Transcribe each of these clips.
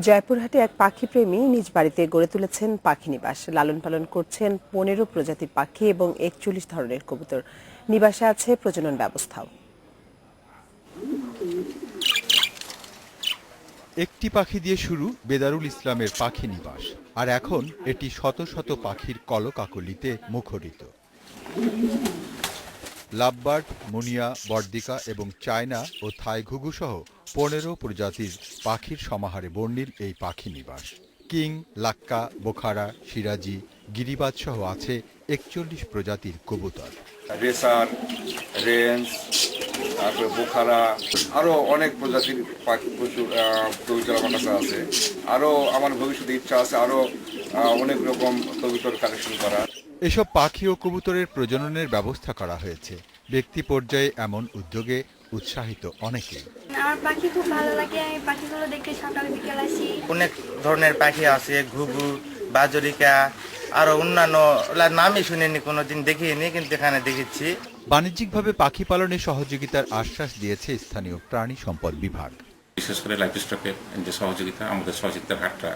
জয়পুরহাটে এক পাখিপ্রেমী নিজ বাড়িতে গড়ে তুলেছেন পাখি নিবাস। লালন পালন করছেন 15 প্রজাতির পাখি এবং 41 ধরনের কবুতর। নিবাসে আছে প্রজনন ব্যবস্থাও। একটি পাখি দিয়ে শুরু বেদারুল ইসলামের পাখি নিবাস, আর এখন এটি শত শত পাখির কলকাকলিতে মুখরিত। লাভবার্ড, মুনিয়া, বর্দিকা এবং চায়না ও থাই ঘুঘু সহ 15 প্রজাতির পাখির সমাহারে বর্ণিল এই পাখি নিবাস। কিং, লাক্কা, বোখারা, সিরাজি, গিরিবাজ সহ আছে 41 প্রজাতির কবুতর। রেসার, রেঞ্জ, তারপরে বোখারা, আরো অনেক প্রজাতির পাখি প্রচুর কবুতর আমার কাছে আছে। আরো আমার ভবিষ্যতে ইচ্ছা আছে আরো অনেক রকম কবুতর কালেকশন করা। এসব পাখি ও কবুতরের প্রজননের ব্যবস্থা করা হয়েছে। ব্যক্তি পর্যায়ে এমন উদ্যোগে উৎসাহিত অনেকেই। আমার পাখি খুব ভালো লাগে, আমি পাখিগুলো দেখতে সকালে বিকেল আসি। অনেক ধরনের পাখি আছে, ঘুঘু, বাজরিকা, আরো অন্যান্য নামই শুনিনি, কোনোদিন দেখিনি, কিন্তু এখানে দেখেছি। বাণিজ্যিকভাবে পাখি পালনে সহযোগিতার আশ্বাস দিয়েছে স্থানীয় প্রাণী সম্পদ বিভাগ। বিশেষ করে লাইফ স্টকের যে সহযোগিতা, আমাদের সহযোগিতার হারটা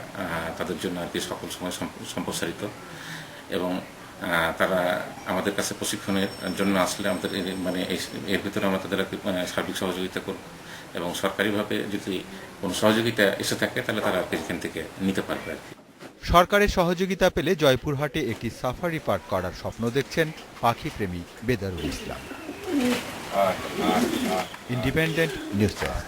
তাদের জন্য আর কি সকল সময় সম্প্রসারিত, এবং তারা আমাদের কাছে প্রশিক্ষণের জন্য আসলে আমাদের মানে এর ভিতরে আমরা তাদের সার্বিক সহযোগিতা করব, এবং সরকারিভাবে যদি কোনো সহযোগিতা এসে থাকে তাহলে তারা এখান থেকে নিতে পারবে আর কি। সরকারের সহযোগিতা পেলে জয়পুরহাটে একটি সাফারি পার্ক করার স্বপ্ন দেখছেন পাখিপ্রেমী Bedarul Islam. Independent news desk.